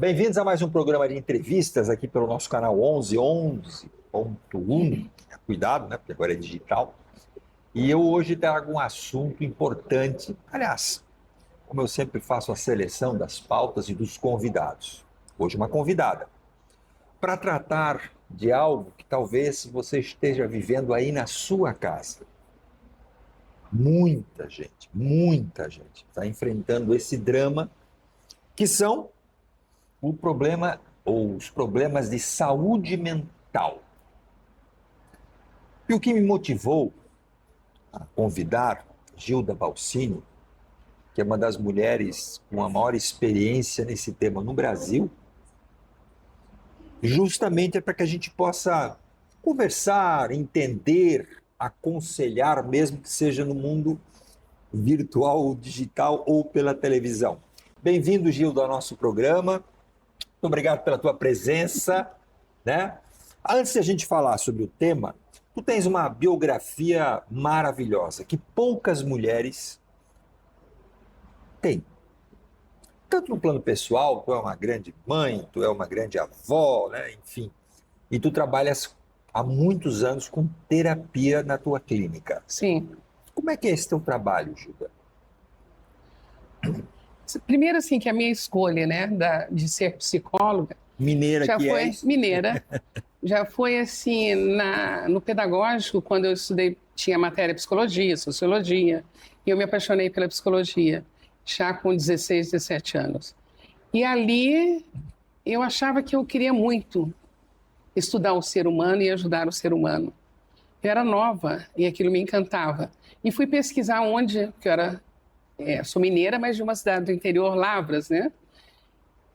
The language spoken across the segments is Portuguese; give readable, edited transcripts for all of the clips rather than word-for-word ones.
Bem-vindos a mais um programa de entrevistas aqui pelo nosso canal 1111.1. Cuidado, né? Porque agora é digital. E eu hoje trago um assunto importante. Aliás, como eu sempre faço a seleção das pautas e dos convidados. Hoje uma convidada. Para tratar de algo que talvez você esteja vivendo aí na sua casa. Muita gente está enfrentando esse drama, que são o problema ou os problemas de saúde mental. E o que me motivou a convidar Gilda Balsini, que é uma das mulheres com a maior experiência nesse tema no Brasil, justamente é para que a gente possa conversar, entender, aconselhar, mesmo que seja no mundo virtual, digital ou pela televisão. Bem-vindo, Gilda, ao nosso programa. Muito obrigado pela tua presença, né? Antes de a gente falar sobre o tema, tu tens uma biografia maravilhosa que poucas mulheres têm. Tanto no plano pessoal, tu é uma grande mãe, tu é uma grande avó, né? Enfim. E tu trabalhas há muitos anos com terapia na tua clínica. Sim. Como é que é esse teu trabalho, Gilda? Primeiro, assim, que a minha escolha, né, de ser psicóloga, Mineira já que foi és. mineira, já foi assim, no pedagógico, quando eu estudei, tinha matéria psicologia, sociologia, e eu me apaixonei pela psicologia, já com 16, 17 anos. E ali, eu achava que eu queria muito estudar o ser humano e ajudar o ser humano. Eu era nova e aquilo me encantava. E fui pesquisar onde, que eu era... sou mineira, mas de uma cidade do interior, Lavras, né?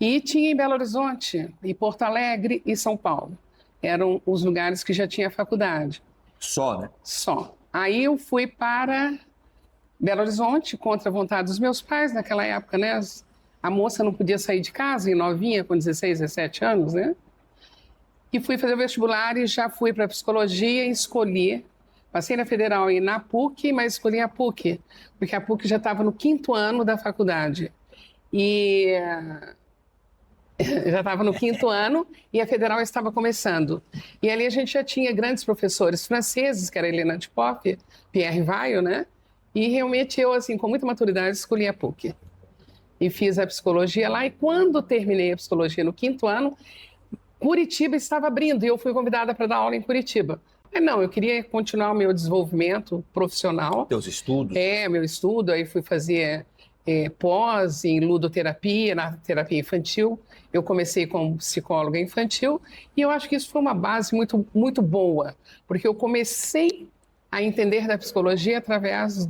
E tinha em Belo Horizonte, e Porto Alegre e São Paulo. Eram os lugares que já tinha faculdade. Só, né? Só. Aí eu fui para Belo Horizonte, contra a vontade dos meus pais naquela época, né? A moça não podia sair de casa, e novinha, com 16, 17 anos, né? E fui fazer o vestibular e já fui para psicologia e escolhi. Passei na Federal e na PUC, mas escolhi a PUC, porque a PUC já estava no 5º ano da faculdade. E já estava no 5º ano e a Federal estava começando. E ali a gente já tinha grandes professores franceses, que era Helena de Popp, Pierre Weil, né? E realmente eu, assim, com muita maturidade, escolhi a PUC. E fiz a psicologia lá. E quando terminei a psicologia no 5º ano, Curitiba estava abrindo e eu fui convidada para dar aula em Curitiba. Mas não, eu queria continuar o meu desenvolvimento profissional. Teus estudos? Meu estudo. Aí fui fazer pós em ludoterapia, na terapia infantil. Eu comecei como psicóloga infantil e eu acho que isso foi uma base muito, muito boa, porque eu comecei a entender da psicologia através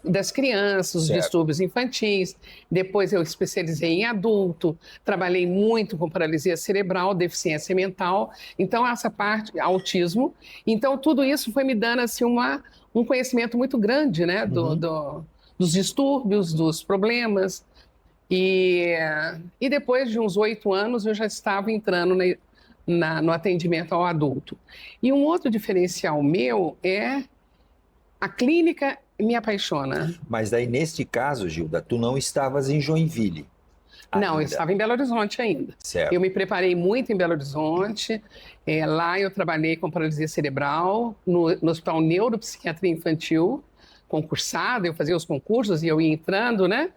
das crianças, os distúrbios infantis. Depois eu especializei em adulto, trabalhei muito com paralisia cerebral, deficiência mental, então essa parte, autismo. Então tudo isso foi me dando assim, um conhecimento muito grande, né, dos distúrbios, dos problemas. E depois de uns 8 anos eu já estava entrando no atendimento ao adulto. E um outro diferencial meu é a clínica me apaixona. Mas daí, neste caso, Gilda, tu não estavas em Joinville ainda. Não, eu estava em Belo Horizonte ainda. Certo. Eu me preparei muito em Belo Horizonte. Lá eu trabalhei com paralisia cerebral, no Hospital Neuropsiquiatria Infantil, concursada, eu fazia os concursos e eu ia entrando, né?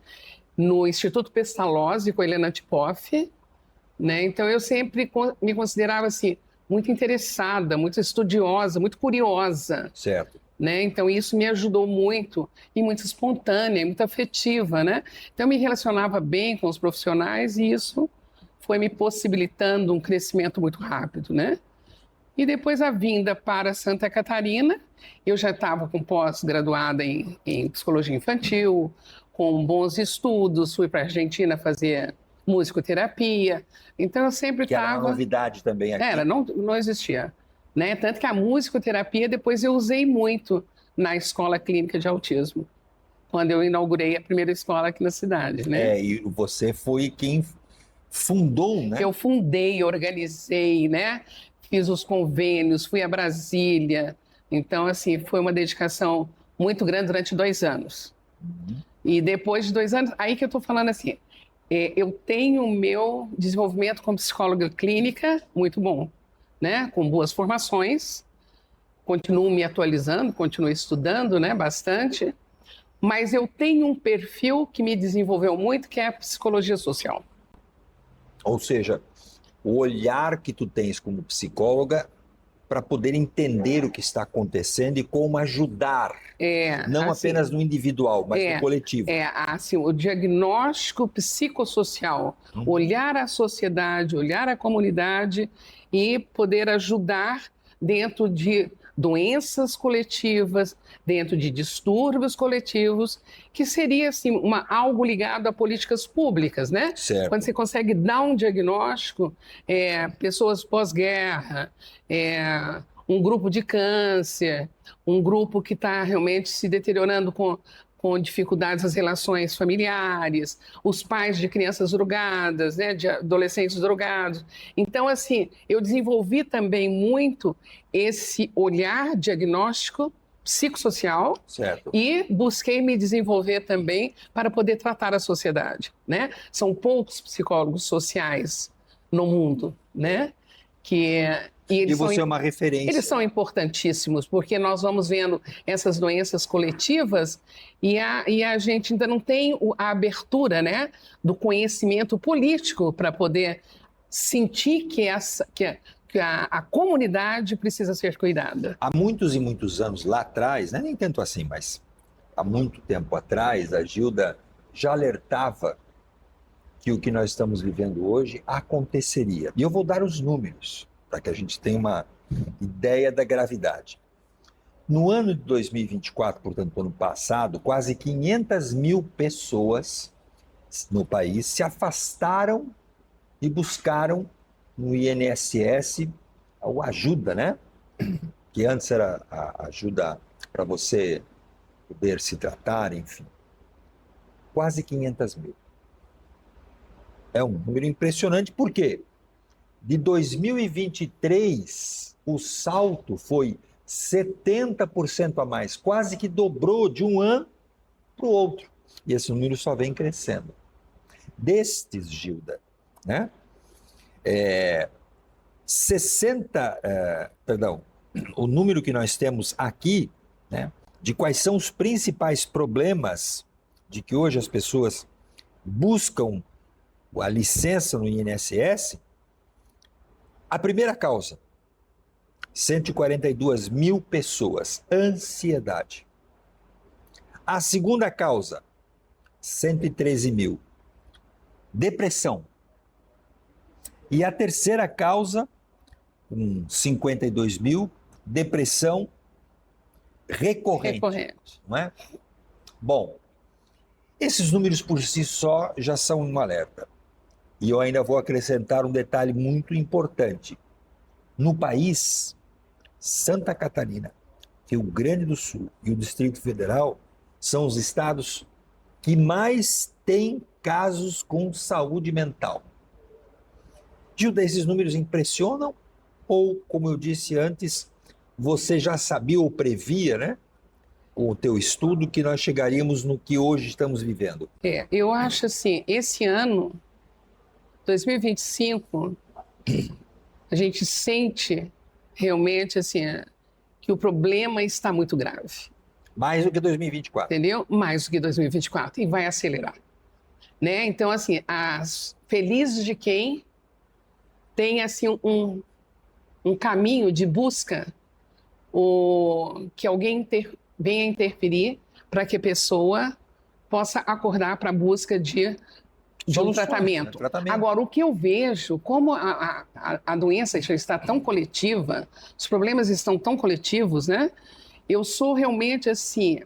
No Instituto Pestalozzi, com a Helena Tipoff, né? Então eu sempre me considerava assim, muito interessada, muito estudiosa, muito curiosa. Certo. Né? Então isso me ajudou muito e muito espontânea, muito afetiva, né? Então eu me relacionava bem com os profissionais e isso foi me possibilitando um crescimento muito rápido, né? E depois a vinda para Santa Catarina, eu já estava com pós-graduada em psicologia infantil, com bons estudos, fui para a Argentina fazer musicoterapia, então eu sempre Que era estava... uma novidade também aqui. Não existia. Né? Tanto que a musicoterapia depois eu usei muito na escola clínica de autismo, quando eu inaugurei a primeira escola aqui na cidade, né? E você foi quem fundou, né? Eu fundei, organizei, né? Fiz os convênios, fui a Brasília. Então, assim, foi uma dedicação muito grande durante 2 anos. E depois de 2 anos, aí que eu estou falando assim, Eu tenho o meu desenvolvimento como psicóloga clínica muito bom, né? Com boas formações, continuo me atualizando, continuo estudando, né? Bastante, mas eu tenho um perfil que me desenvolveu muito, que é a psicologia social. Ou seja, o olhar que tu tens como psicóloga para poder entender o que está acontecendo e como ajudar, não assim, apenas no individual, mas no coletivo. Assim, o diagnóstico psicossocial, olhar a sociedade, olhar a comunidade e poder ajudar dentro de doenças coletivas, dentro de distúrbios coletivos, que seria assim, algo ligado a políticas públicas, né? Certo. Quando você consegue dar um diagnóstico, pessoas pós-guerra, um grupo de câncer, um grupo que está realmente se deteriorando com dificuldades nas relações familiares, os pais de crianças drogadas, né, de adolescentes drogados. Então, assim, eu desenvolvi também muito esse olhar diagnóstico psicossocial. Certo. E busquei me desenvolver também para poder tratar a sociedade, né? São poucos psicólogos sociais no mundo, né? E você é uma referência. Eles são importantíssimos, porque nós vamos vendo essas doenças coletivas e a gente ainda não tem a abertura, né, do conhecimento político para poder sentir que a comunidade precisa ser cuidada. Há muitos e muitos anos lá atrás, né, nem tanto assim, mas há muito tempo atrás, a Gilda já alertava que o que nós estamos vivendo hoje aconteceria. E eu vou dar os números, para que a gente tenha uma ideia da gravidade. No ano de 2024, portanto, ano passado, quase 500 mil pessoas no país se afastaram e buscaram no INSS a ajuda, né? Que antes era a ajuda para você poder se tratar, enfim. Quase 500 mil. É um número impressionante, por quê? De 2023, o salto foi 70% a mais, quase que dobrou de um ano para o outro. E esse número só vem crescendo. Destes, Gilda, né? O número que nós temos aqui, né, de quais são os principais problemas de que hoje as pessoas buscam a licença no INSS, a primeira causa, 142 mil pessoas, ansiedade. A segunda causa, 113 mil, depressão. E a terceira causa, com 52 mil, depressão recorrente. Não é? Bom, esses números por si só já são um alerta. E eu ainda vou acrescentar um detalhe muito importante. No país, Santa Catarina, Rio Grande do Sul e o Distrito Federal são os estados que mais têm casos com saúde mental. Gilda, esses números impressionam? Ou, como eu disse antes, você já sabia ou previa, né, com o teu estudo, que nós chegaríamos no que hoje estamos vivendo? Eu acho assim, esse ano, 2025, a gente sente realmente assim, que o problema está muito grave. Mais do que 2024. Entendeu? Mais do que 2024. E vai acelerar. Né? Então, assim, felizes de quem tem assim, um caminho de busca que alguém venha interferir para que a pessoa possa acordar para a busca de um tratamento. Agora, o que eu vejo, como a doença já está tão coletiva, os problemas estão tão coletivos, né? Eu sou realmente assim,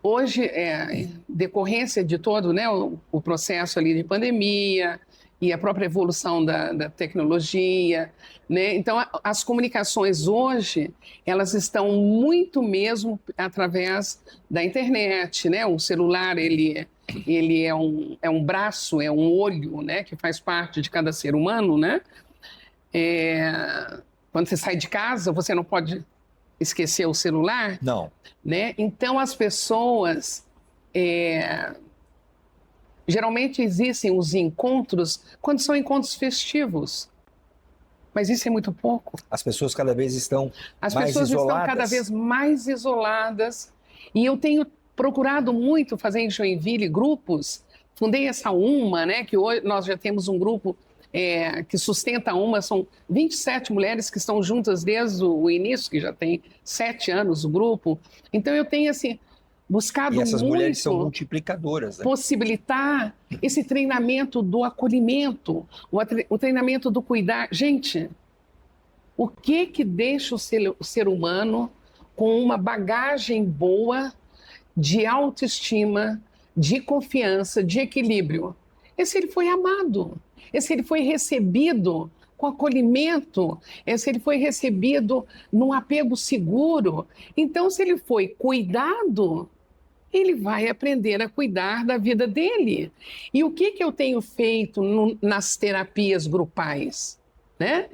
hoje, decorrência de todo, né, o processo ali de pandemia e a própria evolução da tecnologia, né? Então, as comunicações hoje, elas estão muito mesmo através da internet, né? O celular, ele é um braço, é um olho, né, que faz parte de cada ser humano, né? Quando você sai de casa, você não pode esquecer o celular. Não. Né? Então, as pessoas Geralmente existem os encontros quando são encontros festivos, mas isso é muito pouco. As pessoas cada vez estão As mais pessoas estão cada isoladas. vez mais isoladas e eu tenho procurado muito fazer em Joinville grupos. Fundei essa UMA, né, que hoje nós já temos um grupo que sustenta a UMA, são 27 mulheres que estão juntas desde o início, que já tem 7 anos o grupo. Então eu tenho assim, buscado E essas mulheres são muito multiplicadoras, né? possibilitar esse treinamento do acolhimento, o treinamento do cuidar. Gente, o que deixa o ser humano com uma bagagem boa de autoestima, de confiança, de equilíbrio? É se ele foi amado, é se ele foi recebido com acolhimento, é se ele foi recebido num apego seguro. Então, se ele foi cuidado, ele vai aprender a cuidar da vida dele. E o que eu tenho feito nas terapias grupais, né?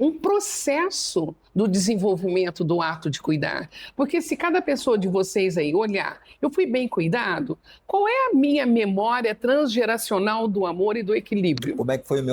Um processo do desenvolvimento do ato de cuidar. Porque se cada pessoa de vocês aí olhar, eu fui bem cuidado, qual é a minha memória transgeracional do amor e do equilíbrio? Como é que foi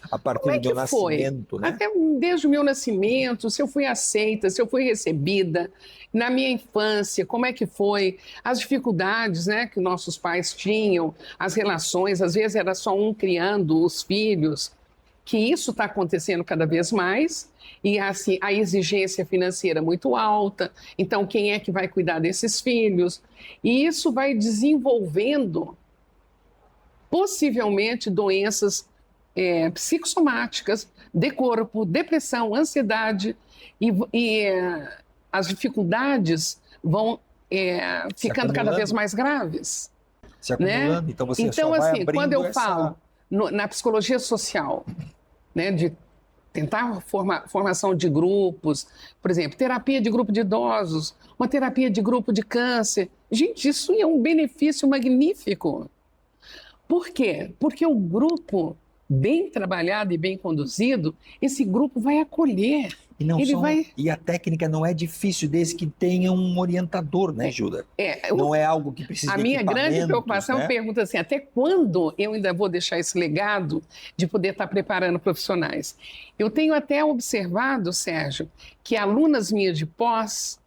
a partir do meu nascimento, né? Até desde o meu nascimento, se eu fui aceita, se eu fui recebida, na minha infância, como é que foi? As dificuldades, né, que nossos pais tinham, as relações, às vezes era só um criando os filhos, que isso está acontecendo cada vez mais, e assim, a exigência financeira muito alta, então quem é que vai cuidar desses filhos? E isso vai desenvolvendo, possivelmente, doenças psicossomáticas, de corpo, depressão, ansiedade, e as dificuldades vão ficando cada vez mais graves. Se acumulando, né? então você então, só vai assim, abrindo quando eu falo na psicologia social, né, de tentar formação de grupos, por exemplo, terapia de grupo de idosos, uma terapia de grupo de câncer. Gente, isso é um benefício magnífico. Por quê? Porque o grupo bem trabalhado e bem conduzido, esse grupo vai acolher. E a técnica não é difícil, desde que tenha um orientador, né, Gilda? Não é algo que precisa de minha grande preocupação, né? Eu pergunto assim, até quando eu ainda vou deixar esse legado de poder estar preparando profissionais? Eu tenho até observado, Sérgio, que alunas minhas de pós,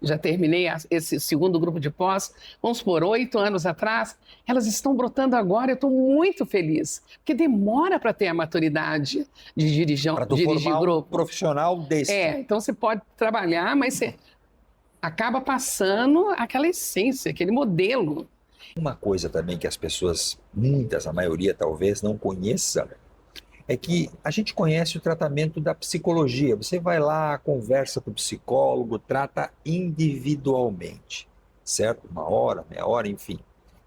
já terminei esse segundo grupo de pós, vamos supor, 8 anos atrás, elas estão brotando agora, eu estou muito feliz, porque demora para ter a maturidade de dirigir grupo. Um profissional desse. Então você pode trabalhar, mas você acaba passando aquela essência, aquele modelo. Uma coisa também que as pessoas, muitas, a maioria talvez, não conheça, é que a gente conhece o tratamento da psicologia. Você vai lá, conversa com o psicólogo, trata individualmente, certo? 1 hora, meia hora, enfim.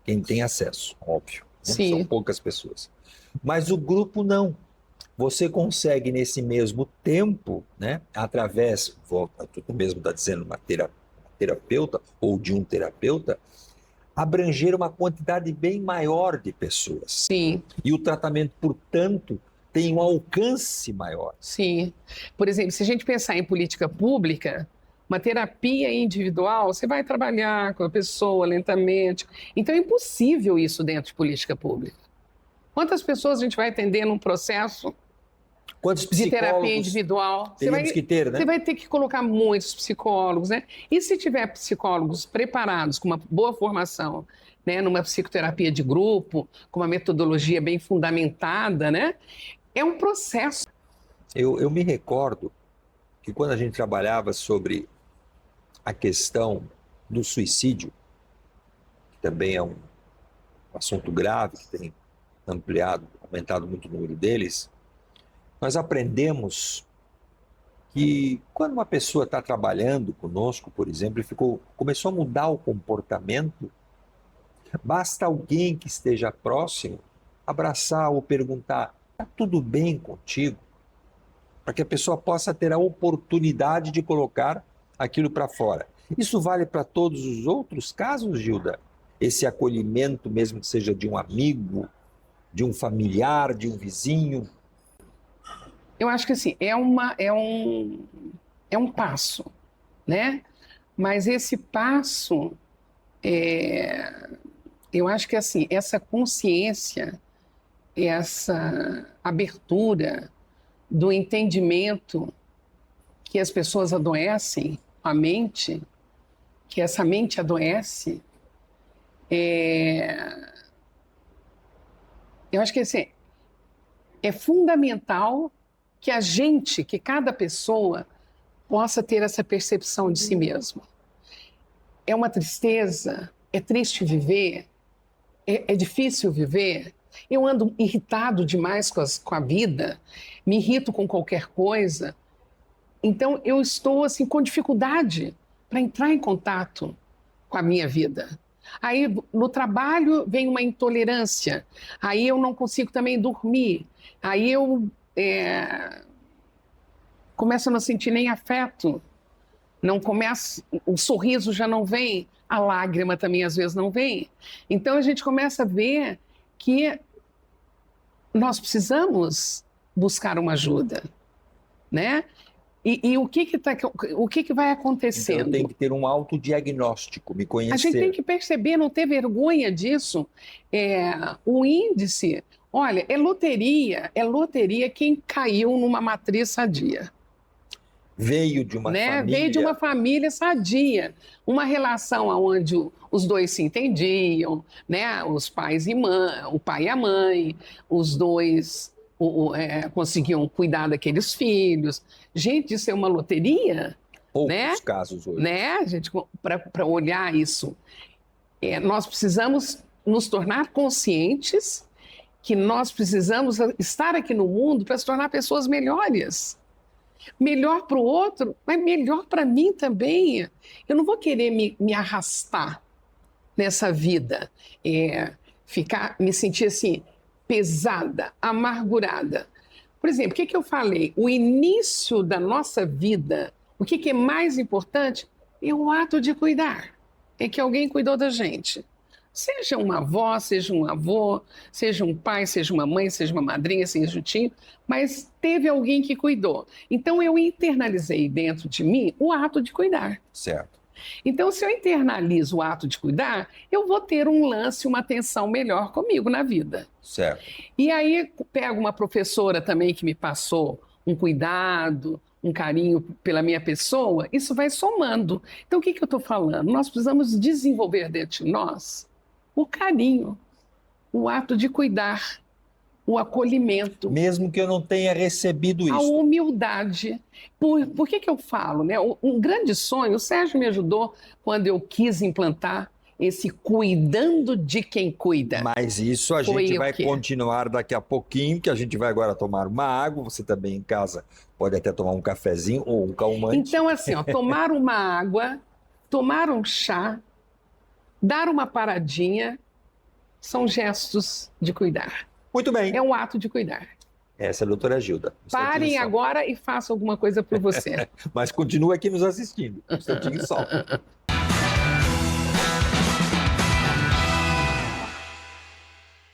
Quem tem acesso, óbvio. Sim. São poucas pessoas. Mas o grupo não. Você consegue, nesse mesmo tempo, né, através, tu mesmo está dizendo, uma terapeuta ou de um terapeuta, abranger uma quantidade bem maior de pessoas. Sim. E o tratamento, portanto, tem um alcance maior. Sim. Por exemplo, se a gente pensar em política pública, uma terapia individual, você vai trabalhar com a pessoa lentamente. Então é impossível isso dentro de política pública. Quantas pessoas a gente vai atender num processo de terapia individual? Você vai ter que colocar muitos psicólogos, né? E se tiver psicólogos preparados, com uma boa formação, né, numa psicoterapia de grupo, com uma metodologia bem fundamentada, né? É um processo. Eu me recordo que quando a gente trabalhava sobre a questão do suicídio, que também é um assunto grave, que tem aumentado muito o número deles, nós aprendemos que quando uma pessoa está trabalhando conosco, por exemplo, e começou a mudar o comportamento, basta alguém que esteja próximo abraçar ou perguntar: está tudo bem contigo? Para que a pessoa possa ter a oportunidade de colocar aquilo para fora. Isso vale para todos os outros casos, Gilda? Esse acolhimento, mesmo que seja de um amigo, de um familiar, de um vizinho? Eu acho que assim, é um passo, né? Mas esse passo Eu acho que assim, essa consciência, essa abertura do entendimento que as pessoas adoecem, a mente, que essa mente adoece, eu acho que assim, é fundamental que a gente, que cada pessoa, possa ter essa percepção de si mesmo. É uma tristeza, é triste viver, é difícil viver. Eu ando irritado demais com a vida, me irrito com qualquer coisa. Então, eu estou assim, com dificuldade para entrar em contato com a minha vida. Aí, no trabalho, vem uma intolerância. Aí, eu não consigo também dormir. Aí, eu começo a não sentir nem afeto. Não começa, o sorriso já não vem, a lágrima também às vezes não vem. Então, a gente começa a ver que nós precisamos buscar uma ajuda, né? E o que vai acontecendo? Então, tem que ter um autodiagnóstico, me conhecer. A gente tem que perceber, não ter vergonha disso. O índice, olha, é loteria quem caiu numa matriz sadia. Veio de uma família. Veio de uma família sadia, uma relação onde os dois se entendiam, né? Os pais e mãe, o pai e a mãe, os dois conseguiam cuidar daqueles filhos. Gente, isso é uma loteria? Poucos casos hoje. Né? Gente, para olhar isso, nós precisamos nos tornar conscientes que nós precisamos estar aqui no mundo para se tornar pessoas melhores. Melhor para o outro, mas melhor para mim também. Eu não vou querer me arrastar nessa vida, me sentir assim, pesada, amargurada. Por exemplo, o que eu falei? O início da nossa vida, o que é mais importante é o ato de cuidar. É que alguém cuidou da gente. Seja uma avó, seja um avô, seja um pai, seja uma mãe, seja uma madrinha, seja um tio, mas teve alguém que cuidou. Então, eu internalizei dentro de mim o ato de cuidar. Certo. Então, se eu internalizo o ato de cuidar, eu vou ter um lance, uma atenção melhor comigo na vida. Certo. E aí, pego uma professora também que me passou um cuidado, um carinho pela minha pessoa, isso vai somando. Então, o que eu estou falando? Nós precisamos desenvolver dentro de nós o carinho, o ato de cuidar, o acolhimento. Mesmo que eu não tenha recebido isso. A humildade. Por que eu falo, né? Um grande sonho, o Sérgio me ajudou quando eu quis implantar esse cuidando de quem cuida. Mas isso a gente vai continuar daqui a pouquinho, que a gente vai agora tomar uma água, você também em casa pode até tomar um cafezinho ou um calmante. Então, assim, tomar uma água, tomar um chá, dar uma paradinha, são gestos de cuidar. Muito bem. É um ato de cuidar. Essa é a doutora Gilda. Parem agora e façam alguma coisa por você. Mas continue aqui nos assistindo. Um instantinho só.